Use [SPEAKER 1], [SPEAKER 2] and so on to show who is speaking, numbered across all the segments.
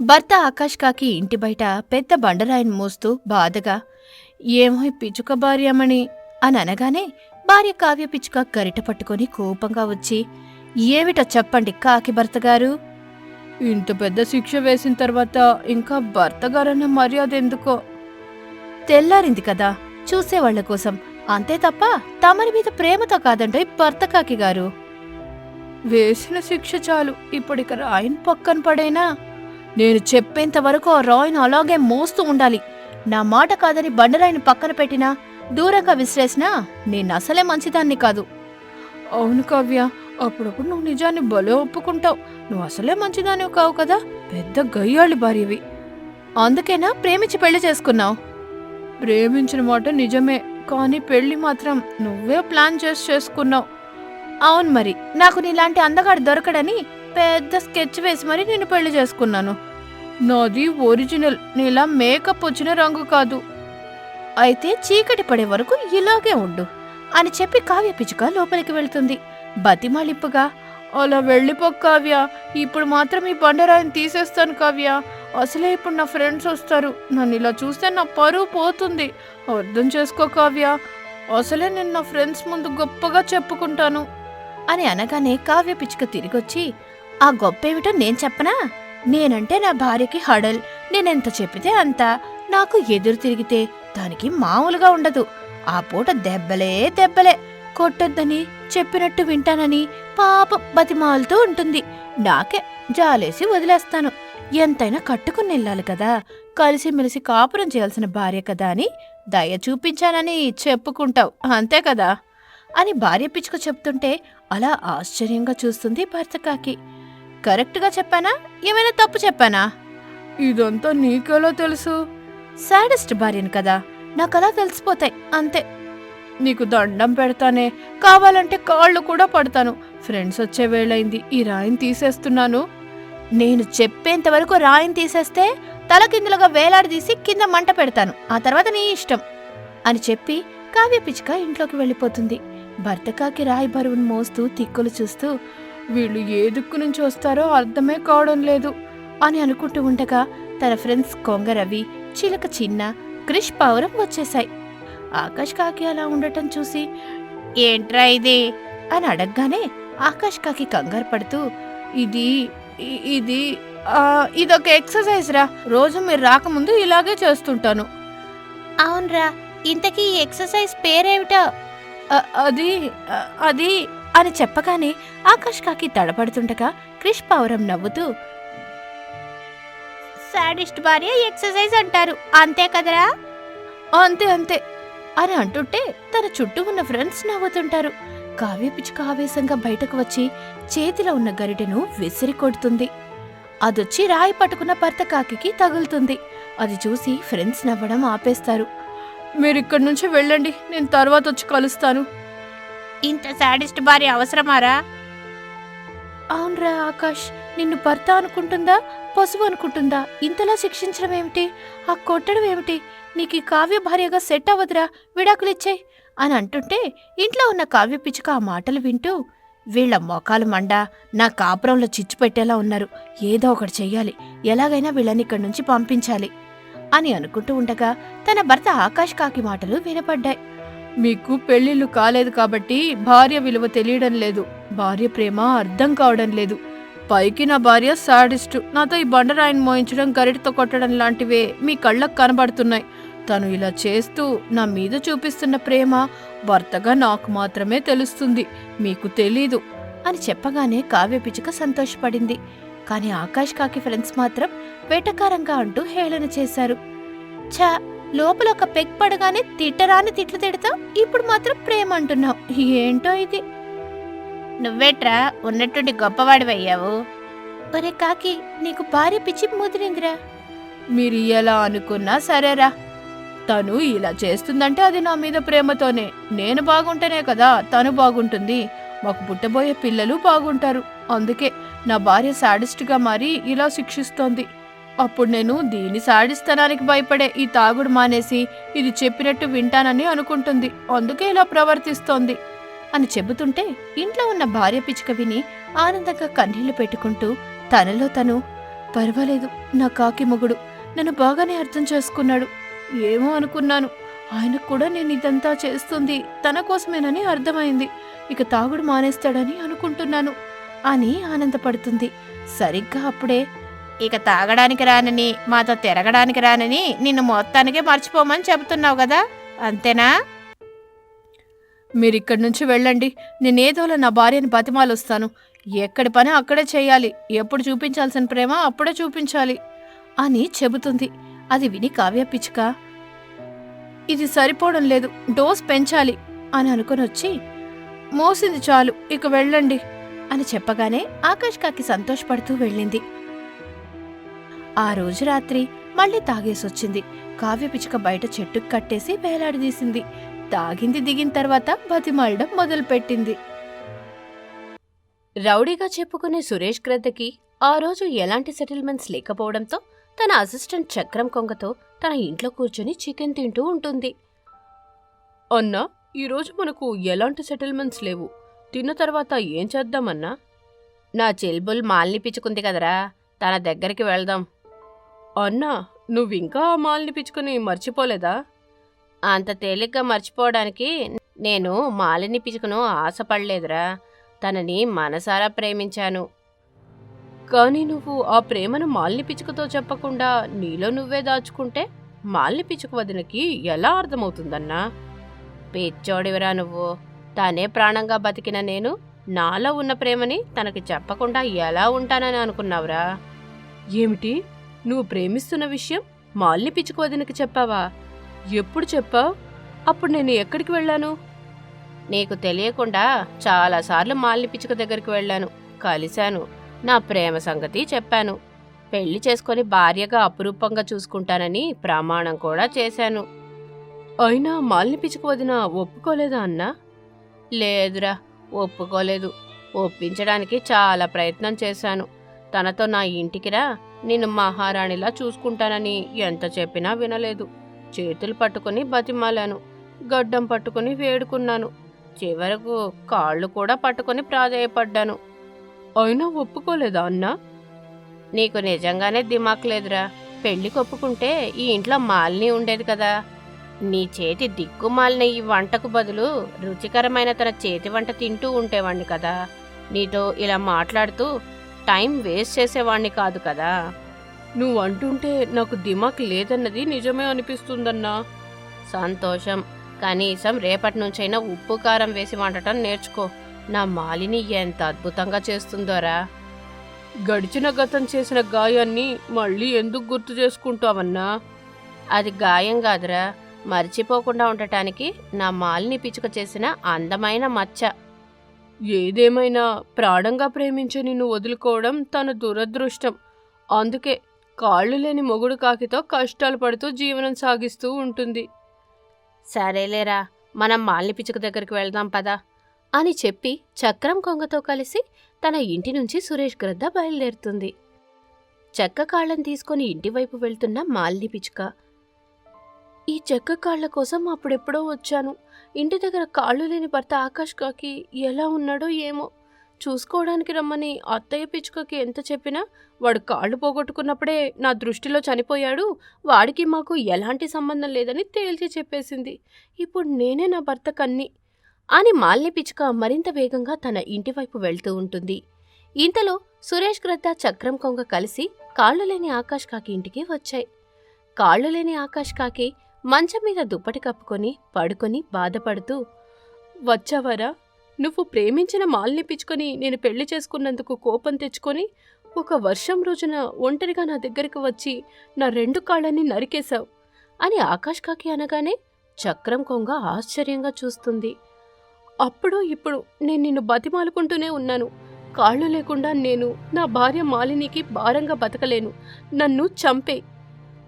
[SPEAKER 1] భర్త ఆకాష్ కాకి ఇంటి బయట పెద్ద బండరాయిని మోస్తూ బాధగా ఏమో ఈ పిచ్చుక భార్యమణి అని అనగానే భార్య కావ్య పిచ్చుక గరిట పట్టుకొని కోపంగా వచ్చి ఏమిటో చెప్పండి కాకి భర్తగారు. ఇంత పెద్ద శిక్ష వేసిన తర్వాత ఇంకా భర్తగారన్న మర్యాద ఎందుకో. తెల్లారింది కదా చూసేవాళ్ల కోసం, అంతే తప్ప తమరి మీద ప్రేమతో కాదంటే భర్త కాకి గారు. వేసిన శిక్ష చాలు, ఇప్పుడిక రాయిని పక్కన పడేనా. నేను చెప్పేంత వరకు ఆ రాయిని అలాగే మోస్తూ ఉండాలి. నా మాట కాదని బండరాయిని పక్కన పెట్టినా దూరంగా విసిరేసినా నేనసలే మంచిదాన్ని కాదు. అవును కావ్య, అప్పుడప్పుడు నువ్వు నిజాన్ని భలే ఒప్పుకుంటావు. నువ్వు అసలే మంచిదానివి కావు కదా, పెద్ద గయ్యాళి భార్యవి. అందుకేనా ప్రేమించి పెళ్లి చేసుకున్నావు. ప్రేమించిన మాట నిజమే, కానీ పెళ్లి మాత్రం నువ్వే ప్లాన్ చేసి చేసుకున్నావు. అవును మరి, నాకు నీలాంటి అందగాడు దొరకడని పెద్ద స్కెచ్ వేసి మరి నేను పెళ్లి చేసుకున్నాను. నాది ఒరిజినల్, నీలా మేకప్ వచ్చిన రంగు కాదు. అయితే చీకటి పడే వరకు ఇలాగే ఉండు అని చెప్పి కావ్య పిచ్చుక లోపలికి వెళ్తుంది బతిమాలింపుగా. అలా వెళ్ళిపో కావ్య, ఇప్పుడు మాత్రం ఈ బండరాయిని తీసేస్తాను కావ్య. అసలే ఇప్పుడు నా ఫ్రెండ్స్ వస్తారు, నన్ను ఇలా చూస్తే నా పరువు పోతుంది. అర్థం చేసుకో కావ్య, అసలే నేను నా ఫ్రెండ్స్ ముందు గొప్పగా చెప్పుకుంటాను అని అనగానే కావ్య పిచ్చుక తిరిగొచ్చి ఆ గొప్పేమిటో నేను చెప్పనా. నేనంటే నా భార్యకి హడల్, నేనెంత చెప్పితే అంత. నాకు ఎదురు తిరిగితే దానికి మామూలుగా ఉండదు. ఆ పూట దెబ్బలే దెబ్బలే. కొట్టొద్దని చెప్పినట్టు వింటానని పాపం బతిమాలుతూ ఉంటుంది. నాకే జాలేసి వదిలేస్తాను. ఎంతైనా కట్టుకుని వెళ్ళాలి కదా, కలిసిమెలిసి కాపురం చేయాల్సిన భార్య కదా అని దయ చూపించానని చెప్పుకుంటావు, అంతే కదా అని భార్య పిచ్చుక చెప్తుంటే అలా ఆశ్చర్యంగా చూస్తుంది భర్త కాకి. కరెక్ట్గా చెప్పానా, ఏమైనా తప్పు చెప్పానా? ఇదంతా నీకెలా తెలుసు? సాడెస్ట్ భార్యను కదా, నాకలా తెలిసిపోతాయి అంతే. నీకు దండం పెడతానే, కావాలంటే కాళ్ళు కూడా పడతాను. ఫ్రెండ్స్ వచ్చే వేళైంది, ఈ రాయిని తీసేస్తున్నాను. నేను చెప్పేంత వరకు రాయిని తీసేస్తే తలకిందులుగా వేలాడదీసి కింద మంట పెడతాను, ఆ తర్వాత నీ ఇష్టం అని చెప్పి కావ్య పిచ్చుక ఇంట్లోకి వెళ్ళిపోతుంది. భర్త కాకి రాయి బరువును మోస్తూ తిక్కులు చూస్తూ వీళ్ళు ఏ దిక్కు నుంచి వస్తారో అర్థమే కావడం లేదు అని అనుకుంటూ ఉండగా తన ఫ్రెండ్స్ కొంగరవి, చిలక చిన్న, క్రిష్ పావురం వచ్చేశాయి. ఆకాష్ కాకి అలా ఉండటం చూసి ఏంట్రా ఇది అని అడగగానే ఆకాష్ కాకి కంగారు పడుతూ ఇది ఇది ఇదొక ఎక్సర్సైజ్ రా, రోజు మీరు రాకముందు ఇలాగే చేస్తుంటాను. అవునరా, ఇంతకీ ఈ ఎక్సర్సైజ్ పేరేమిటో? అది అది అని చెప్పగానే ఆకాష్ కాకి తడబడుతుండగా క్రిష్ పావురం నవ్వుతూ సాడిస్ట్ భార్య ఎక్సర్సైజ్ అంటారు, అంతే కదరా? అంతే అంతే అని అంటుంటే తన చుట్టూ ఉన్న ఫ్రెండ్స్ నవ్వుతుంటారు. కావ్య పిచ్చుక ఆవేశంగా బయటకు వచ్చి చేతిలో ఉన్న గరిటెను విసిరి కొడుతుంది. అదొచ్చి రాయి పట్టుకున్న భర్త కాకి తగులుతుంది. అది చూసి ఫ్రెండ్స్ నవ్వడం ఆపేస్తారు. మీరిక్కడి నుంచి వెళ్ళండి, నేను తర్వాత వచ్చి కలుస్తాను. ఇంత సాడిస్ట్ భార్య అవసరమారా? అవునరా ఆకాష్, నిన్ను భర్త అనుకుంటుందా పశువు అనుకుంటుందా? ఇంతలా శిక్షించడం ఏమిటి, ఆ కొట్టడం ఏమిటి? నీకు ఈ కావ్య భార్యగా సెట్ అవ్వదురా, విడాకులిచ్చేయ్ అని అంటుంటే ఇంట్లో ఉన్న కావ్య పిచ్చుక ఆ మాటలు వింటూ వీళ్ల మొఖాలు మండ నా కాపురంలో చిచ్చు పెట్టేలా ఉన్నారు, ఏదో ఒకటి చెయ్యాలి, ఎలాగైనా వీళ్ళని ఇక్కడి నుంచి పంపించాలి అని అనుకుంటూ ఉండగా తన భర్త ఆకాష్ కాకి మాటలు వినపడ్డాయి. మీకు పెళ్లిళ్ళు కాలేదు కాబట్టి భార్య విలువ తెలియడం లేదు, భార్య ప్రేమ అర్థం కావడం లేదు. పైకి నా భార్య సాడిస్టు, నాతో ఈ బండరాయిని మోయించడం, గరిటతో కొట్టడం లాంటివే మీ కళ్ళకు కనబడుతున్నాయి. తను ఇలా చేస్తూ నా మీద చూపిస్తున్న ప్రేమ భర్తగా నాకు మాత్రమే తెలుస్తుంది, మీకు తెలీదు అని చెప్పగానే కావ్య పిచ్చుక సంతోషపడింది. కాని ఆకాష్ కాకి ఫ్రెండ్స్ మాత్రం వెటకారంగా అంటూ హేళన చేశారు. ఛా, లోపల ఒక పెగ్ పడగానే తిట్టరాని తిట్లు తిడతావు, ఇప్పుడు మాత్రం ప్రేమ అంటున్నావు, ఏంటో ఇది. నువ్వేట్రా ఉన్నట్టుండి గొప్పవాడివయ్యావు. ఒరే కాకి, నీకు భార్య పిచ్చి ముదిరిందిరా. మీరు ఎలా అనుకున్నా సరేరా, తను ఇలా చేస్తుందంటే అది నా మీద ప్రేమతోనే. నేను బాగుంటేనే కదా తను బాగుంటుంది, మాకు పుట్టబోయే పిల్లలు బాగుంటారు. అందుకే నా భార్య సాడిస్ట్గా మారి ఇలా శిక్షిస్తోంది. అప్పుడు నేను దీని సాడిస్తనానికి భయపడే ఈ తాగుడు మానేసి ఇది చెప్పినట్టు వింటానని అనుకుంటుంది, అందుకే ఇలా ప్రవర్తిస్తోంది అని చెబుతుంటే ఇంట్లో ఉన్న భార్య పిచ్చుక విని ఆనందంగా కన్నీళ్లు పెట్టుకుంటూ తనలో తను పర్వాలేదు, నా కాకి మొగుడు నన్ను బాగానే అర్థం చేసుకున్నాడు. ఏమో అనుకున్నాను, ఆయనకు కూడా నేను ఇదంతా చేస్తుంది తన కోసమేనని అర్థమైంది. ఇక తాగుడు మానేస్తాడని అనుకుంటున్నాను అని ఆనందపడుతుంది. సరిగ్గా అప్పుడే, ఇక తాగడానికి రానని, మాతో తిరగడానికి రానని నిన్ను మొత్తానికే మర్చిపోమని చెబుతున్నావు కదా, అంతేనా? మీరిక్కడి నుంచి వెళ్ళండి. నేనేదోలా నా భార్యని బతిమాలొస్తాను. ఎక్కడి పని అక్కడే చేయాలి. ఎప్పుడు చూపించాల్సిన ప్రేమ అప్పుడే చూపించాలి అని చెబుతుంది. అది విని కావ్య పిచ్చుక, ఇది సరిపోవడం లేదు, డోస్ పెంచాలి అని అనుకునొచ్చి, మోసింది చాలు, ఇక వెళ్ళండి అని చెప్పగానే ఆకాష్ కాకి సంతోషపడుతూ వెళ్ళింది. ఆ రోజు రాత్రి మళ్ళీ తాగేసొచ్చింది. కావ్య పిచ్చుక బయట చెట్టుకు కట్టేసి వేలాడదీసింది. తాగింది దిగిన తర్వాత బతిమాలడం మొదలుపెట్టింది. రౌడీగా చెప్పుకునే సురేష్ గ్రద్దకి ఆ రోజు ఎలాంటి సెటిల్మెంట్స్ లేకపోవడంతో తన అసిస్టెంట్ చక్రం కొంగతో తన ఇంట్లో కూర్చొని చికెన్ తింటూ ఉంటుంది.
[SPEAKER 2] అన్నా, ఈరోజు మనకు ఎలాంటి సెటిల్మెంట్స్ లేవు. తిన్న తర్వాత ఏం చేద్దామన్నా?
[SPEAKER 1] నా చెల్బుల్ మాల్ని పిచ్చుకుంది కదరా, తన దగ్గరికి వెళ్దాం.
[SPEAKER 2] అన్నా, నువ్వింకా ఆ మాల్ని పిచ్చుకుని మర్చిపోలేదా?
[SPEAKER 1] అంత తేలిగ్గా మర్చిపోవడానికి నేను మాలిని పిచ్చుకును ఆశపడలేదురా. తనని మనసారా ప్రేమించాను.
[SPEAKER 2] కానీ నువ్వు ఆ ప్రేమను మాల్ని పిచ్చుకతో చెప్పకుండా నీలో నువ్వే దాచుకుంటే మాల్ని పిచ్చుక వదినకి ఎలా అర్థమవుతుందన్నా?
[SPEAKER 1] పిచ్చోడివిరా నువ్వు. తనే ప్రాణంగా బతికిన నేను నాలో ఉన్న ప్రేమని తనకి చెప్పకుండా ఎలా ఉంటానని అనుకున్నావురా?
[SPEAKER 2] ఏమిటి, నువ్వు ప్రేమిస్తున్న విషయం మాల్ని పిచ్చుక వదినకి చెప్పావా? ఎప్పుడు చెప్పావు? అప్పుడు నేను ఎక్కడికి వెళ్ళాను?
[SPEAKER 1] నీకు తెలియకుండా చాలాసార్లు మాలిని పిచ్చుక దగ్గరికి వెళ్ళాను, కలిశాను, నా ప్రేమ సంగతి చెప్పాను. పెళ్లి చేసుకుని భార్యగా అపురూపంగా చూసుకుంటానని ప్రమాణం కూడా చేశాను.
[SPEAKER 2] అయినా మాలిని పిచ్చుక వదిన ఒప్పుకోలేదా అన్నా?
[SPEAKER 1] లేదురా, ఒప్పుకోలేదు. ఒప్పించడానికి చాలా ప్రయత్నం చేశాను. తనతో నా ఇంటికి రా, నిన్ను మహారాణిలా చూసుకుంటానని ఎంత చెప్పినా వినలేదు. చేతులు పట్టుకుని బతిమాలాను, గడ్డం పట్టుకుని వేడుకున్నాను, చివరకు కాళ్ళు కూడా పట్టుకుని ప్రాధేయపడ్డాను.
[SPEAKER 2] అయినా ఒప్పుకోలేదా అన్నా?
[SPEAKER 1] నీకు నిజంగానే దిమాక్ లేదురా. పెళ్లికి ఒప్పుకుంటే ఈ ఇంట్లో మాలిని ఉండేది కదా. నీ చేతి దిక్కుమాలిన ఈ వంటకు బదులు రుచికరమైన తన చేతి వంట తింటూ ఉండేవాణ్ణి కదా. నీతో ఇలా మాట్లాడుతూ టైం వేస్ట్ చేసేవాణ్ణి కాదు కదా.
[SPEAKER 2] నువ్వు అంటుంటే నాకు దిమాక్ లేదన్నది నిజమే అనిపిస్తుందన్నా.
[SPEAKER 1] సంతోషం. కనీసం రేపటి నుంచైనా ఉప్పు కారం వేసి వండటం నేర్చుకో. నా మాలిని ఎంత అద్భుతంగా చేస్తుందోరా.
[SPEAKER 2] గడిచిన గతం చేసిన గాయాన్ని మళ్ళీ ఎందుకు గుర్తు చేసుకుంటావన్నా?
[SPEAKER 1] అది గాయం కాదురా, మర్చిపోకుండా ఉండటానికి నా మాలిని పిచ్చుక చేసిన అందమైన మచ్చ.
[SPEAKER 2] ఏదేమైనా ప్రాణంగా ప్రేమించే నిన్ను వదులుకోవడం తన దురదృష్టం. అందుకే కాళ్ళు లేని మొగుడు కాకితో కష్టాలు పడుతూ జీవనం సాగిస్తూ ఉంటుంది.
[SPEAKER 1] సరేలేరా, మనం మాలిని పిచ్చుక దగ్గరికి వెళ్దాం పదా అని చెప్పి చక్రం కొంగతో కలిసి తన ఇంటి నుంచి సురేష్ గ్రద్ద బయలుదేరుతుంది. చెక్క కాళ్ళని తీసుకుని ఇంటివైపు వెళ్తున్న మాలిని పిచ్చుక, ఈ చెక్క కాళ్ల కోసం అప్పుడెప్పుడో వచ్చాను. ఇంటి దగ్గర కాళ్ళు లేని భర్త ఆకాష్ కాకి ఎలా ఉన్నాడో ఏమో. చూసుకోవడానికి రమ్మని అత్తయ్య పిచ్చుకకి ఎంత చెప్పినా వాడు కాళ్ళు పోగొట్టుకున్నప్పుడే నా దృష్టిలో చనిపోయాడు, వాడికి మాకు ఎలాంటి సంబంధం లేదని తేల్చి చెప్పేసింది. ఇప్పుడు నేనే నా భర్త కన్ని అని మాలిని పిచ్చుక మరింత వేగంగా తన ఇంటివైపు వెళ్తూ ఉంటుంది. ఇంతలో సురేష్ గ్రద్ద చక్రం కొంగ కలిసి కాళ్ళు లేని ఆకాష్ కాకి ఇంటికి వచ్చాయి. కాళ్ళు లేని ఆకాష్ కాకి మంచం మీద దుప్పటి కప్పుకొని పడుకొని బాధపడుతూ,
[SPEAKER 2] వచ్చావరా? నువ్వు ప్రేమించిన మాలిని పిచ్చుకొని నేను పెళ్లి చేసుకున్నందుకు కోపం తెచ్చుకొని ఒక వర్షం రోజున ఒంటరిగా నా దగ్గరికి వచ్చి నా 2 కాళ్ళని నరికేశావు
[SPEAKER 1] అని ఆకాష్ కాకి అనగానే చక్రం కొంగ ఆశ్చర్యంగా చూస్తుంది.
[SPEAKER 2] అప్పుడు ఇప్పుడు నేను నిన్ను బతిమాలుకుంటూనే ఉన్నాను. కాళ్ళు లేకుండా నేను నా భార్య మాలినికి భారంగా బతకలేను. నన్ను చంపే.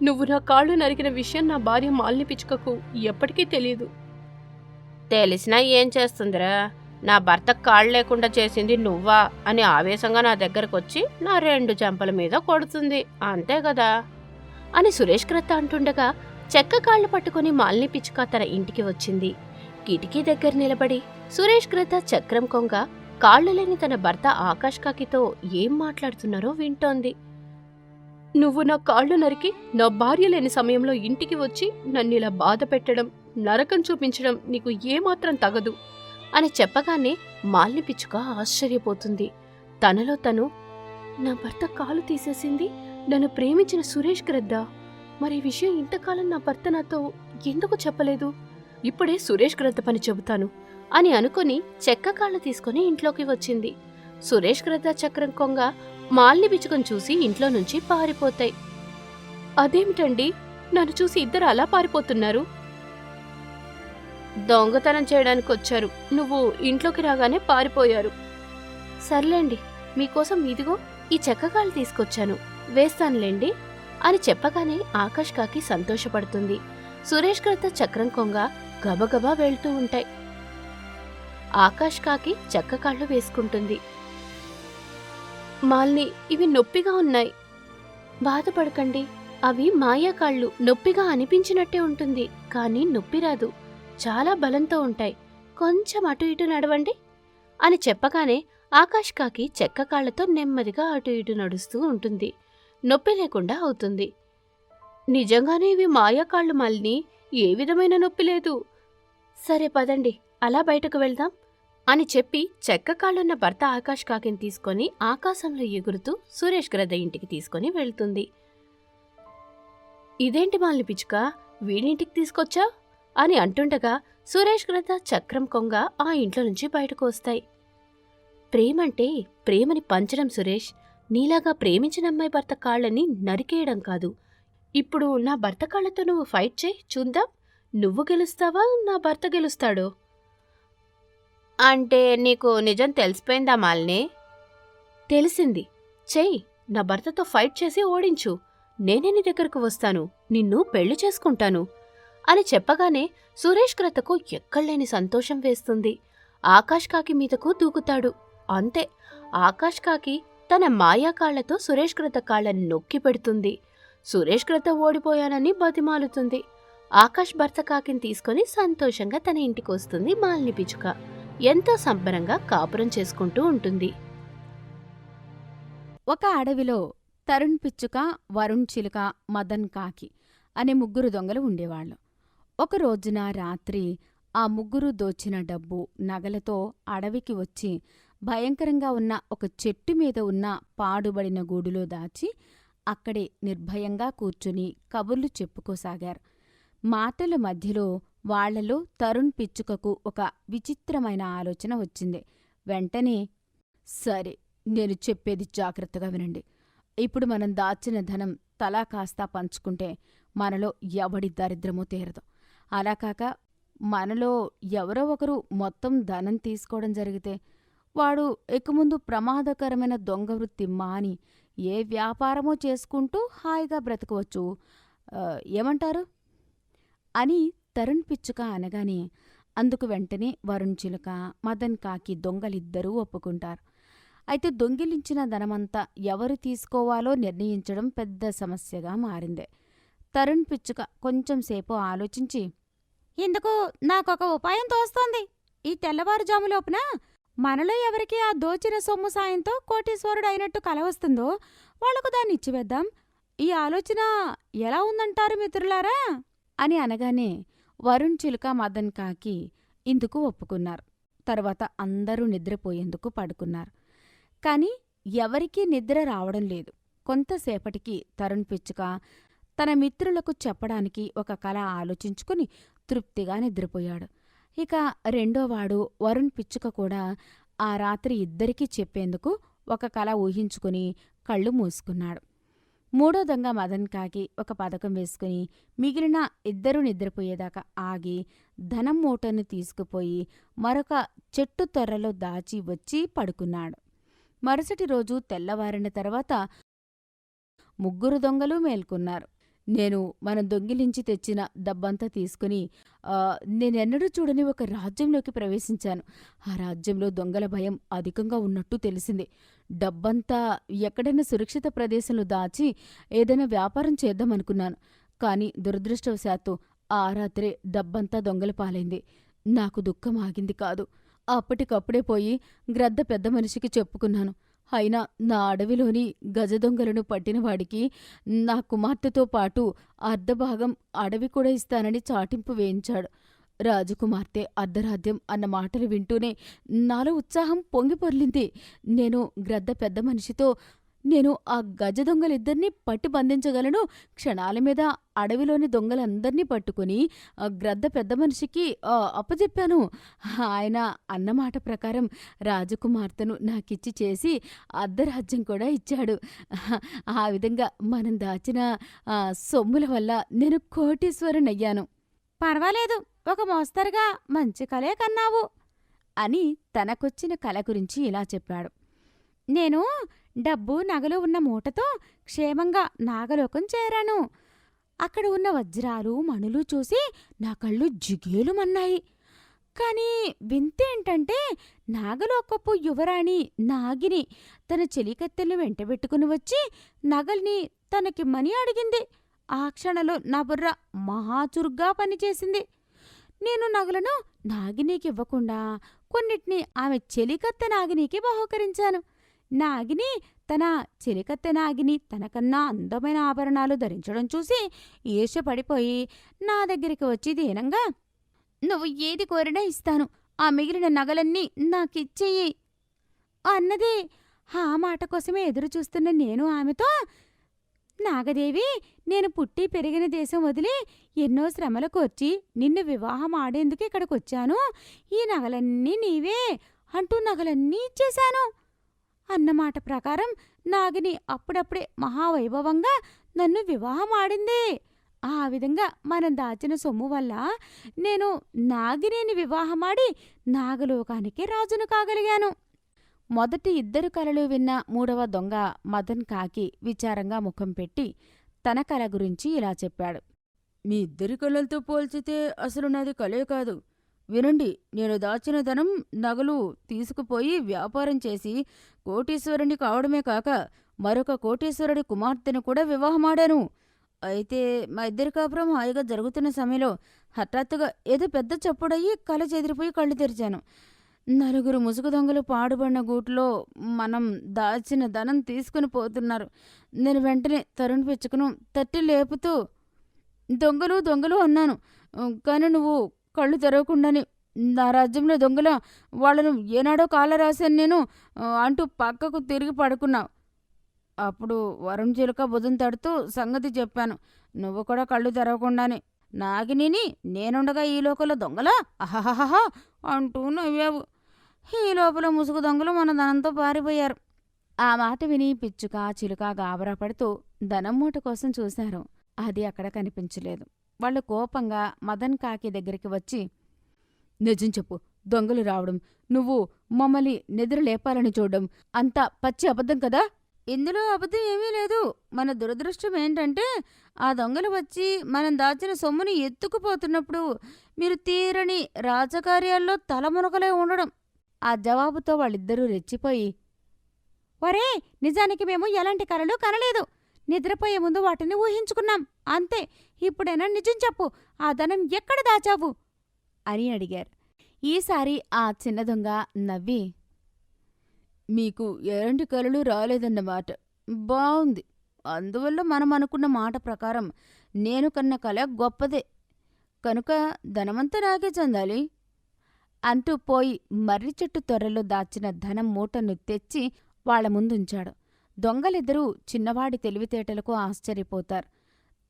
[SPEAKER 2] నువ్వు నా కాళ్ళు నరికిన విషయం నా భార్య మాలిని పిచ్చుకకు ఎప్పటికీ తెలియదు.
[SPEAKER 1] తెలిసినా ఏం చేస్తుందిరా? నా భర్త కాళ్ళు లేకుండా చేసింది నువ్వా అని ఆవేశంగా నా దగ్గరకు వచ్చి నా 2 చెంపల మీద కొడుతుంది, అంతే కదా అని సురేష్ గ్రద్ద అంటుండగా చెక్క కాళ్ళు పట్టుకుని మాలిని పిచ్చుక తన ఇంటికి వచ్చింది. కిటికీ దగ్గర నిలబడి సురేష్ గ్రద్ద చక్రం కొంగ కాళ్ళు లేని తన భర్త ఆకాష్ కాకితో ఏం మాట్లాడుతున్నారో వింటోంది.
[SPEAKER 2] నువ్వు నా కాళ్ళు నరికి నా భార్య లేని సమయంలో ఇంటికి వచ్చి నన్ను ఇలా బాధ పెట్టడం, నరకం చూపించడం నీకు ఏమాత్రం తగదు అని చెప్పగానే మాలిని పిచ్చుక ఆశ్చర్యపోతుంది. తనలో తను, నా భర్త కాలు తీసేసింది నన్ను ప్రేమించిన సురేష్ గ్రద్దా. మరి ఈ విషయం ఇంతకాలం నా భర్త నాతో ఎందుకు చెప్పలేదు? ఇప్పుడే సురేష్ గ్రద్ద పని చెబుతాను అని అనుకుని చెక్క కాళ్ళు తీసుకుని ఇంట్లోకి వచ్చింది. సురేష్ గ్రద్ద చక్రం కొంగ మాలిని పిచ్చుకను చూసి ఇంట్లో నుంచి పారిపోతాయి. అదేమిటండి, నన్ను చూసి ఇద్దరు అలా పారిపోతున్నారు? దొంగతనం చేయడానికి వచ్చారు, నువ్వు ఇంట్లోకి రాగానే పారిపోయారు. సర్లేండి, మీకోసం ఇదిగో ఈ చెక్కకాళ్ళు తీసుకొచ్చాను, వేస్తానులేండి అని చెప్పగానే ఆకాష్ కాకి సంతోషపడుతుంది. సురేష్ గ్రద్ద చక్రం కొంగ గబగబా వెళ్తూ ఉంటాయి. ఆకాష్ కాకి చెక్క కాళ్ళు వేసుకుంటుంది. మాలిని, ఇవి నొప్పిగా ఉన్నాయి. బాధపడకండి, అవి మాయా కాళ్ళు. నొప్పిగా అనిపించినట్టే ఉంటుంది, కానీ నొప్పి రాదు. చాలా బలంతో ఉంటాయి. కొంచెం అటు ఇటు నడవండి అని చెప్పగానే ఆకాష్ కాకి చెక్క కాళ్లతో నెమ్మదిగా అటు ఇటు నడుస్తూ ఉంటుంది. నొప్పి లేకుండా అవుతుంది. నిజంగానే ఇవి మాయా కాళ్ళు మాలిని, ఏ విధమైన నొప్పి లేదు. సరే పదండి, అలా బయటకు వెళ్దాం అని చెప్పి చెక్క కాళ్ళున్న భర్త ఆకాష్ కాకిని తీసుకొని ఆకాశంలో ఎగురుతూ సురేష్ గ్రద్ద ఇంటికి తీసుకొని వెళ్తుంది. ఇదేంటి మాలిని పిచ్చుక, వీడింటికి తీసుకొచ్చా అని అంటుండగా సురేష్ గ్రద్ద చక్రం కొంగ ఆ ఇంట్లో నుంచి బయటకు వస్తాయి. ప్రేమంటే ప్రేమని పంచడం సురేష్, నీలాగా ప్రేమించిన అమ్మాయి భర్త కాళ్ళని నరికేయడం కాదు. ఇప్పుడు నా భర్త కాళ్లతో నువ్వు ఫైట్ చేయి, చూద్దాం నువ్వు గెలుస్తావా నా భర్త గెలుస్తాడో. అంటే నీకు నిజం తెలిసిపోయిందా మాలిని? తెలిసింది. చెయ్యి, నా భర్తతో ఫైట్ చేసి ఓడించు. నేనే నీ దగ్గరకు వస్తాను, నిన్ను పెళ్లి చేసుకుంటాను అని చెప్పగానే సురేష్ గ్రద్దకు ఎక్కడలేని సంతోషం వేస్తుంది. ఆకాష్ కాకి మీదకు దూకుతాడు. అంతే, ఆకాష్ కాకి తన మాయా కాళ్లతో సురేష్ గ్రద్ద కాళ్లని నొక్కి పెడుతుంది. సురేష్ గ్రద్ద ఓడిపోయానని బతిమాలుతుంది. ఆకాష్ భర్త కాకిని తీసుకుని సంతోషంగా తన ఇంటికి వస్తుంది మాలిని పిచ్చుక. ఎంతో సంబరంగా కాపురం చేసుకుంటూ ఉంటుంది.
[SPEAKER 3] ఒక అడవిలో తరుణ్ పిచ్చుక, వరుణ్ చిలుక, మదన్ కాకి అనే ముగ్గురు దొంగలు ఉండేవాళ్లు. ఒక రోజున రాత్రి ఆ ముగ్గురు దోచిన డబ్బు, నగలతో అడవికి వచ్చి భయంకరంగా ఉన్న ఒక చెట్టు మీద ఉన్న పాడుబడిన గూడులో దాచి అక్కడే నిర్భయంగా కూర్చుని కబుర్లు చెప్పుకోసాగారు. మాటల మధ్యలో వాళ్లలో తరుణ్ పిచ్చుకకు ఒక విచిత్రమైన ఆలోచన వచ్చింది. వెంటనే, సరే, నేను చెప్పేది జాగ్రత్తగా వినండి. ఇప్పుడు మనం దాచిన ధనం తలా కాస్తా పంచుకుంటే మనలో ఎవడి దరిద్రమూ తీరదు. అలా కాక మనలో ఎవరో ఒకరు మొత్తం ధనం తీసుకోవడం జరిగితే వాడు ఇకముందు ప్రమాదకరమైన దొంగ వృత్తి మాని ఏ వ్యాపారమో చేసుకుంటూ హాయిగా బ్రతకవచ్చు. ఏమంటారు అని తరుణ్ పిచ్చుక అనగానే అందుకు వెంటనే వరుణ్ చిలుక, మదన్ కాకి దొంగలిద్దరూ ఒప్పుకుంటారు. అయితే దొంగిలించిన ధనమంతా ఎవరు తీసుకోవాలో నిర్ణయించడం పెద్ద సమస్యగా మారింది. తరుణ్ పిచ్చుక కొంచెంసేపు ఆలోచించి, ఇందుకు నాకొక ఉపాయం తోస్తోంది. ఈ తెల్లవారుజాములోపున మనలో ఎవరికి ఆ దోచిన సొమ్ము సాయంతో కోటీశ్వరుడు అయినట్టు కలవస్తుందో వాళ్లకు దాన్ని ఇచ్చివేద్దాం. ఈ ఆలోచన ఎలా ఉందంటారు మిత్రులారా అని అనగానే వరుణ్ చిలుక, మదన్ కాకి ఇందుకు ఒప్పుకున్నారు. తర్వాత అందరూ నిద్రపోయేందుకు పడుకున్నారు. కాని ఎవరికీ నిద్ర రావడం లేదు. కొంతసేపటికి తరుణ్ పిచ్చుక తన మిత్రులకు చెప్పడానికి ఒక కల ఆలోచించుకుని తృప్తిగా నిద్రపోయాడు. ఇక రెండోవాడు వరుణ్ పిచ్చుక కూడా ఆ రాత్రి ఇద్దరికీ చెప్పేందుకు ఒక కల ఊహించుకుని కళ్ళు మూసుకున్నాడు. మూడో దొంగ మదన్ కాకి ఒక పథకం వేసుకుని మిగిలిన ఇద్దరూ నిద్రపోయేదాకా ఆగి ధనం మూటను తీసుకుపోయి మరొక చెట్టు తొర్రలో దాచి వచ్చి పడుకున్నాడు. మరుసటి రోజు తెల్లవారిన తర్వాత ముగ్గురు దొంగలు మేల్కొన్నారు. నేను మనం దొంగిలించి తెచ్చిన డబ్బంతా తీసుకుని నేనెన్నడూ చూడని ఒక రాజ్యంలోకి ప్రవేశించాను. ఆ రాజ్యంలో దొంగల భయం అధికంగా ఉన్నట్టు తెలిసింది. డబ్బంతా ఎక్కడైనా సురక్షిత ప్రదేశంలో దాచి ఏదైనా వ్యాపారం చేద్దామనుకున్నాను. కాని దురదృష్టవశాత్తు ఆ రాత్రే డబ్బంతా దొంగల పాలైంది. నాకు దుఃఖం ఆగింది కాదు. అప్పటికప్పుడే పోయి గ్రద్ద పెద్ద మనిషికి చెప్పుకున్నాను. అయినా నా అడవిలోని గజదొంగలను పట్టినవాడికి నా కుమార్తెతో పాటు అర్ధభాగం అడవి కూడా ఇస్తానని చాటింపు వేయించాడు. రాజకుమార్తె అర్ధరాధ్యం అన్న మాటలు వింటూనే నాలో ఉత్సాహం పొంగిపొర్లింది. నేను గ్రద్ద పెద్ద మనిషితో నేను ఆ గజ దొంగలిద్దరినీ పట్టి బంధించగలను, క్షణాల మీద అడవిలోని దొంగలందర్నీ పట్టుకుని గ్రద్ద పెద్ద మనిషికి అప్పచెప్పాను. ఆయన అన్నమాట ప్రకారం రాజకుమార్తెను నాకిచ్చి చేసి అర్ధరాజ్యం కూడా ఇచ్చాడు. ఆ విధంగా మనం దాచిన సొమ్ముల వల్ల నేను కోటీశ్వరునయ్యాను. పర్వాలేదు, ఒక మోస్తరుగా మంచి కలే కన్నావు అని తనకొచ్చిన కల గురించి ఇలా చెప్పాడు. నేను డబ్బు నగలు ఉన్న మూటతో క్షేమంగా నాగలోకం చేరాను. అక్కడ ఉన్న వజ్రాలు మణులు చూసి నా కళ్ళు జిగేలుమన్నాయి. కాని వింతేంటంటే నాగలోకపు యువరాణి నాగిని తన చెలికత్తెల్ని వెంటబెట్టుకుని వచ్చి నగల్ని తనకిమ్మని అడిగింది. ఆ క్షణంలో నా బుర్ర మహాచురుగ్గా పనిచేసింది. నేను నగలను నాగినీకివ్వకుండా కొన్నిటిని ఆమె చెలికత్తె నాగినికి బహూకరించాను. నాగిని తన చెలికత్తె నాగిని తనకన్నా అందమైన ఆభరణాలు ధరించడం చూసి ఈర్ష్యపడిపోయి నా దగ్గరికి వచ్చి దీనంగా, నువ్వు ఏది కోరినా ఇస్తాను, ఆ మిగిలిన నగలన్నీ నాకిచ్చెయ్యి అన్నది. ఆ మాట కోసమే ఎదురుచూస్తున్న నేను ఆమెతో, నాగదేవి, నేను పుట్టి పెరిగిన దేశం వదిలి ఎన్నో శ్రమలు కోర్చి నిన్ను వివాహం ఆడేందుకు ఇక్కడికొచ్చాను. ఈ నగలన్నీ నీవే అంటూ నగలన్నీ ఇచ్చేశాను అన్నమాట ప్రకారం నాగిని అప్పుడప్పుడే మహావైభవంగా నన్ను వివాహం ఆడింది. ఆ విధంగా మనం దాచిన సొమ్ము వల్ల నేను నాగినేని వివాహమాడి నాగలోకానికి రాజును కాగలిగాను. మొదటి ఇద్దరు కలలు విన్న మూడవ దొంగ మదన్ కాకి విచారంగా ముఖం పెట్టి తన కల గురించి ఇలా చెప్పాడు. మీ ఇద్దరి కలలతో పోల్చితే అసలు నాది కలే కాదు. వినండి, నేను దాచిన ధనం నగలు తీసుకుపోయి వ్యాపారం చేసి కోటీశ్వరుని కావడమే కాక మరొక కోటీశ్వరుడి కుమార్తెను కూడా వివాహమాడాను. అయితే మా ఇద్దరి కాపురం హాయిగా జరుగుతున్న సమయంలో హఠాత్తుగా ఏదో పెద్ద చప్పుడయ్యి కల చెదిరిపోయి కళ్ళు తెరిచాను. నలుగురు ముసుగు దొంగలు పాడుబడిన గూట్లో మనం దాచిన ధనం తీసుకుని పోతున్నారు. నేను వెంటనే తరుణ్ పిచ్చుకును తట్టి లేపుతూ, దొంగలు దొంగలు అన్నాను. కానీ నువ్వు కళ్ళు తెరవకుండానే, నా రాజ్యంలో దొంగల వాళ్ళను ఏనాడో కాళ్ళ రాశాను నేను అంటూ పక్కకు తిరిగి పడుకున్నావు. అప్పుడు వరుణ్ చిలుక భుజం తడుతూ సంగతి చెప్పాను. నువ్వు కూడా కళ్ళు తెరవకుండానే నాగిని నేనుండగా ఈ లోకంలో దొంగలా అహహహ అంటూ నవ్వావు. ఈ లోపల ముసుగు దొంగలు మన ధనంతో పారిపోయారు. ఆ మాట విని పిచ్చుక చిలుక గాబరా పడుతూ ధనం మూట కోసం చూశారు. అది అక్కడ కనిపించలేదు. వాళ్ళు కోపంగా మదన్ కాకి దగ్గరికి వచ్చి, నిజం చెప్పు, దొంగలు రావడం, నువ్వు మమ్మల్ని నిద్రలేపాలని చూడడం అంతా పచ్చి అబద్ధం కదా? ఇందులో అబద్ధం ఏమీ లేదు. మన దురదృష్టం ఏంటంటే ఆ దొంగలు వచ్చి మనం దాచిన సొమ్ముని ఎత్తుకుపోతున్నప్పుడు మీరు తీరని రాజకార్యాల్లో తలమునకలే ఉండడం. ఆ జవాబుతో వాళ్ళిద్దరూ రెచ్చిపోయి, ఒరే, నిజానికి మేము ఎలాంటి కలలు కనలేదు. నిద్రపోయే ముందు వాటిని ఊహించుకున్నాం అంతే. ఇప్పుడైనా నిజం చెప్పు, ఆ ధనం ఎక్కడ దాచావు అని అడిగారు. ఈసారి ఆ చిన్న దొంగ నవ్వి, మీకు ఎలాంటి కలలు రాలేదన్నమాట. బావుంది. అందువల్ల మనం అనుకున్న మాట ప్రకారం నేను కన్న కల గొప్పదే కనుక ధనమంతా నాకే చెందాలి అంటూ పోయి మర్రి చెట్టు తొర్రలో దాచిన ధనం మూటను తెచ్చి వాళ్ల ముందుంచాడు. దొంగలిద్దరూ చిన్నవాడి తెలివితేటలకు ఆశ్చర్యపోతారు.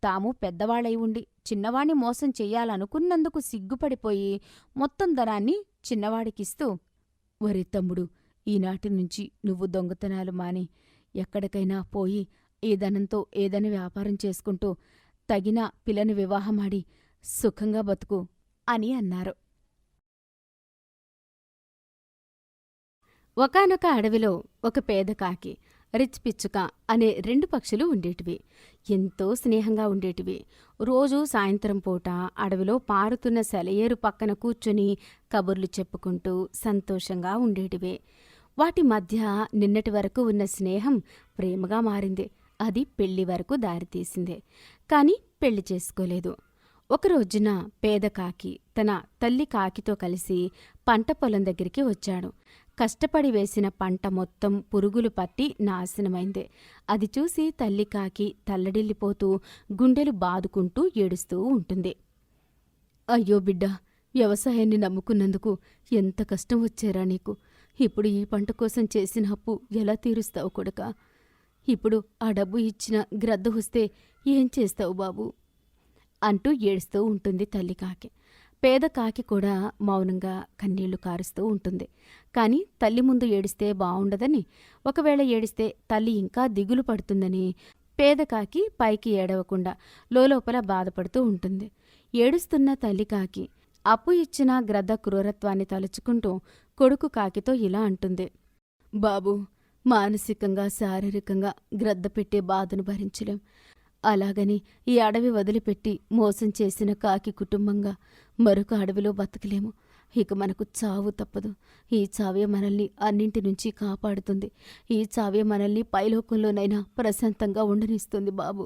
[SPEAKER 3] తాము పెద్దవాళ్ళై ఉండి చిన్నవాణ్ణి మోసం చెయ్యాలనుకున్నందుకు సిగ్గుపడిపోయి మొత్తం ధనాన్ని చిన్నవాడికిస్తూ, ఒరే తమ్ముడు, ఈనాటి నుంచి నువ్వు దొంగతనాలు మాని ఎక్కడికైనా పోయి ఈ ధనంతో ఏదైనా వ్యాపారం చేసుకుంటూ తగిన పిల్లని వివాహమాడి సుఖంగా బతుకు అని అన్నారు. ఒకానొక అడవిలో ఒక పేద కాకి, రిచ్ పిచ్చుక అనే 2 పక్షులు ఉండేటివి. ఎంతో స్నేహంగా ఉండేటివి. రోజూ సాయంత్రం పూట అడవిలో పారుతున్న సెలయేరు పక్కన కూర్చుని కబుర్లు చెప్పుకుంటూ సంతోషంగా ఉండేటివే. వాటి మధ్య నిన్నటి వరకు ఉన్న స్నేహం ప్రేమగా మారింది. అది పెళ్లి వరకు దారితీసింది. కాని పెళ్లి చేసుకోలేదు. ఒకరోజున పేద కాకి తన తల్లి కాకితో కలిసి పంట పొలం దగ్గరికి వచ్చాడు. కష్టపడి వేసిన పంట మొత్తం పురుగులు పట్టి నాశనమైంది. అది చూసి తల్లి కాకి తల్లడిల్లిపోతూ గుండెలు బాదుకుంటూ ఏడుస్తూ ఉంటుంది. అయ్యో బిడ్డా, వ్యవసాయాన్ని నమ్ముకున్నందుకు ఎంత కష్టం వచ్చారా నీకు. ఇప్పుడు ఈ పంట కోసం చేసిన అప్పు ఎలా తీరుస్తావు కొడుకా? ఇప్పుడు ఆ డబ్బు ఇచ్చిన గ్రద్ద వస్తే ఏం చేస్తావు బాబూ అంటూ ఏడుస్తూ ఉంటుంది తల్లి కాకి. పేద కాకి కూడా మౌనంగా కన్నీళ్లు కారుస్తూ ఉంటుంది. కాని తల్లి ముందు ఏడిస్తే బావుండదని, ఒకవేళ ఏడిస్తే తల్లి ఇంకా దిగులు పడుతుందని పేద కాకి పైకి ఏడవకుండా లోపల బాధపడుతూ ఉంటుంది. ఏడుస్తున్న తల్లి కాకి అప్పు ఇచ్చిన గ్రద్ద క్రూరత్వాన్ని తలుచుకుంటూ కొడుకు కాకితో ఇలా అంటుంది. బాబూ, మానసికంగా శారీరకంగా గ్రద్ద పెట్టే బాధను భరించలేం. అలాగని ఈ అడవి వదిలిపెట్టి మోసం చేసిన కాకి కుటుంబంగా మరొక అడవిలో బతకలేము. ఇక మనకు చావు తప్పదు. ఈ చావే మనల్ని అన్నింటి నుంచి కాపాడుతుంది. ఈ చావే మనల్ని పైలోకంలోనైనా ప్రశాంతంగా ఉండనిస్తుంది బాబు.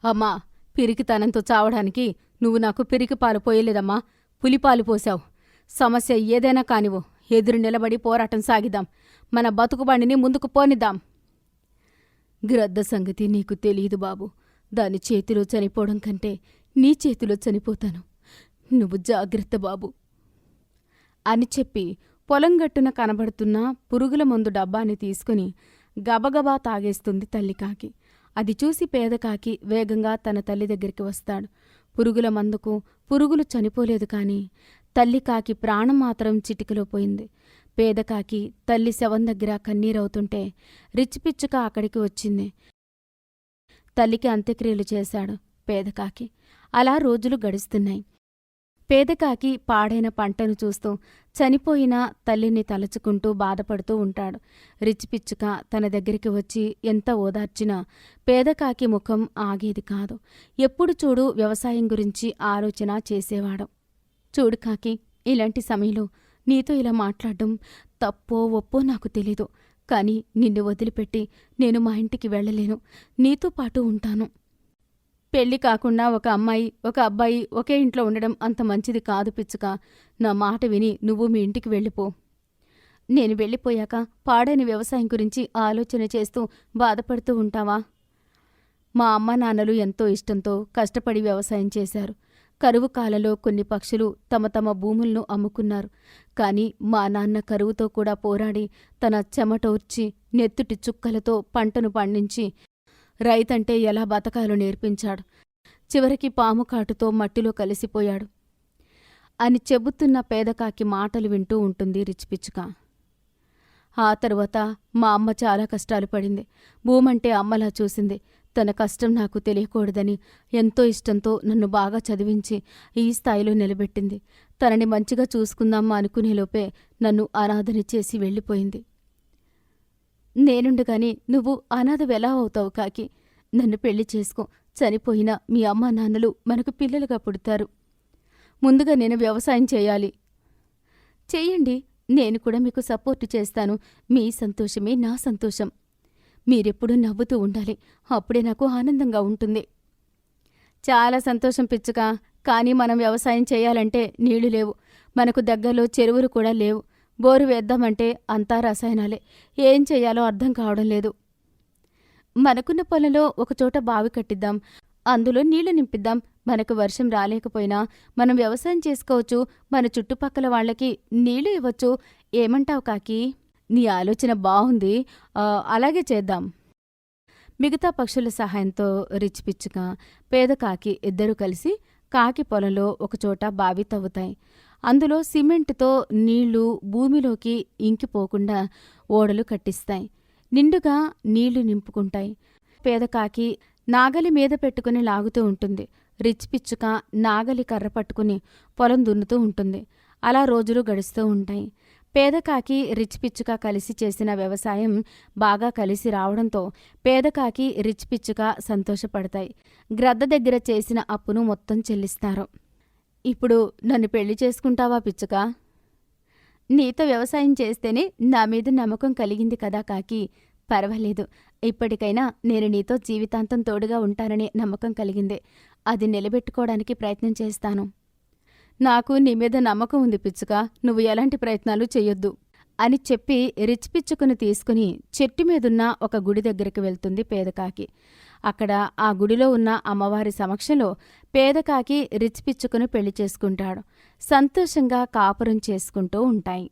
[SPEAKER 3] అమ్మా, పిరికితనంతో చావడానికి నువ్వు నాకు పిరికి పాలు పోయలేదమ్మా, పులిపాలు పోశావు. సమస్య ఏదైనా కానివో ఎదురు నిలబడి పోరాటం సాగిద్దాం. మన బతుకుబండిని ముందుకు పోనిద్దాం. గ్రద్ద సంగతి నీకు తెలియదు బాబు. దాని చేతిలో చనిపోవడం కంటే నీ చేతిలో చనిపోతాను. నువ్వు జాగ్రత్త బాబు అని చెప్పి పొలంగట్టున కనబడుతున్న పురుగుల మందు డబ్బాని తీసుకుని గబగబా తాగేస్తుంది తల్లికాకి. అది చూసి పేదకాకి వేగంగా తన తల్లి దగ్గరికి వస్తాడు. పురుగుల మందుకు పురుగులు చనిపోలేదు కాని తల్లికాకి ప్రాణం మాత్రం చిటికలో పోయింది. పేదకాకి తల్లి శవం దగ్గర కన్నీరవుతుంటే రిచ్చిపిచ్చుక అక్కడికి వచ్చింది. తల్లికి అంత్యక్రియలు చేశాడు పేదకాకి. అలా రోజులు గడుస్తున్నాయి. పేదకాకి పాడైన పంటను చూస్తూ చనిపోయిన తల్లిని తలుచుకుంటూ బాధపడుతూ ఉంటాడు. రిచ్చిపిచ్చుక తన దగ్గరికి వచ్చి ఎంత ఓదార్చినా పేదకాకి ముఖం ఆగేది కాదు. ఎప్పుడు చూడు వ్యవసాయం గురించి ఆలోచన చేసేవాడు. చూడు కాకి, ఇలాంటి సమయంలో నీతో ఇలా మాట్లాడడం తప్పో ఒప్పో నాకు తెలీదు. కాని నిన్ను వదిలిపెట్టి నేను మా ఇంటికి వెళ్ళలేను. నీతో పాటు ఉంటాను. పెళ్లి కాకుండా ఒక అమ్మాయి ఒక అబ్బాయి ఒకే ఇంట్లో ఉండడం అంత మంచిది కాదు పిచ్చుక. నా మాట విని నువ్వు మీ ఇంటికి వెళ్ళిపో. నేను వెళ్ళిపోయాక పాడైన వ్యవసాయం గురించి ఆలోచన చేస్తూ బాధపడుతూ ఉంటావా? మా అమ్మ నాన్నలు ఎంతో ఇష్టంతో కష్టపడి వ్యవసాయం చేశారు. కరువు కాలంలో కొన్ని పక్షులు తమ తమ భూములను అమ్ముకున్నారు. కాని మా నాన్న కరువుతో కూడా పోరాడి తన చెమటోర్చి నెత్తుటి చుక్కలతో పంటను పండించి రైతంటే ఎలా బతకాలో నేర్పించాడు. చివరికి పాము కాటుతో మట్టిలో కలిసిపోయాడు అని చెబుతున్న పేదకాకి మాటలు వింటూ ఉంటుంది రిచ్చిపిచ్చుక. ఆ తరువాత మా అమ్మ చాలా కష్టాలు పడింది. భూమంటే అమ్మలా చూసింది. తన కష్టం నాకు తెలియకూడదని ఎంతో ఇష్టంతో నన్ను బాగా చదివించి ఈ స్థాయిలో నిలబెట్టింది. తనని మంచిగా చూసుకుందామా అనుకునేలోపే నన్ను అనాథని చేసి వెళ్ళిపోయింది. నేనుండగాని నువ్వు అనాథవెలా అవుతావు కాకి? నన్ను పెళ్లి చేసుకో. చనిపోయిన మీ అమ్మా నాన్నలు మనకు పిల్లలుగా పుడతారు. ముందుగా నేను వ్యవసాయం చేయాలి. చెయ్యండి, నేను కూడా మీకు సపోర్టు చేస్తాను. మీ సంతోషమే నా సంతోషం. మీరెప్పుడూ నవ్వుతూ ఉండాలి. అప్పుడే నాకు ఆనందంగా ఉంటుంది. చాలా సంతోషం పిచ్చుక. కానీ మనం వ్యవసాయం చేయాలంటే నీళ్లు లేవు. మనకు దగ్గరలో చెరువులు కూడా లేవు. బోరు వేద్దామంటే అంతా రసాయనాలే. ఏం చెయ్యాలో అర్థం కావడం లేదు. మనకున్న పొలంలో ఒకచోట బావి కట్టిద్దాం. అందులో నీళ్లు నింపిద్దాం. మనకు వర్షం రాలేకపోయినా మనం వ్యవసాయం చేసుకోవచ్చు. మన చుట్టుపక్కల వాళ్లకి నీళ్లు ఇవ్వచ్చు. ఏమంటావు కాకి? నీ ఆలోచన బావుంది. అలాగే చేద్దాం. మిగతా పక్షుల సహాయంతో రిచ్చిపిచ్చుక పేదకాకి ఇద్దరూ కలిసి కాకి పొలంలో ఒకచోట బావి తవ్వుతాయి. అందులో సిమెంటుతో నీళ్లు భూమిలోకి ఇంకిపోకుండా ఓడలు కట్టిస్తాయి. నిండుగా నీళ్లు నింపుకుంటాయి. పేదకాకి నాగలి మీద పెట్టుకుని లాగుతూ ఉంటుంది. రిచ్చిపిచ్చుక నాగలి కర్ర పట్టుకుని పొలం దున్నుతూ ఉంటుంది. అలా రోజులు గడుస్తూ ఉంటాయి. పేదకాకి రిచ్చిపిచ్చుక కలిసి చేసిన వ్యవసాయం బాగా కలిసి రావడంతో పేదకాకి రిచ్చిపిచ్చుక సంతోషపడతాయి. గ్రద్ద దగ్గర చేసిన అప్పును మొత్తం చెల్లిస్తారు. ఇప్పుడు నన్ను పెళ్లి చేసుకుంటావా పిచ్చుక? నీతో వ్యవసాయం చేస్తేనే నా మీద నమ్మకం కలిగింది కదా కాకి. పర్వాలేదు, ఇప్పటికైనా నేను నీతో జీవితాంతం తోడుగా ఉంటాననే నమ్మకం కలిగిందే. అది నిలబెట్టుకోవడానికి ప్రయత్నం చేస్తాను. నాకు నీ మీద నమ్మకం ఉంది పిచ్చుక. నువ్వు ఎలాంటి ప్రయత్నాలు చెయ్యొద్దు అని చెప్పి రిచిపిచ్చుకుని తీసుకుని చెట్టు మీదున్న ఒక గుడి దగ్గరికి వెళ్తుంది పేదకాకి. అక్కడ ఆ గుడిలో ఉన్న అమ్మవారి సమక్షంలో పేదకాకి రిచిపిచ్చుకుని పెళ్లి చేసుకుంటాడు. సంతోషంగా కాపురం చేసుకుంటూ ఉంటాయి.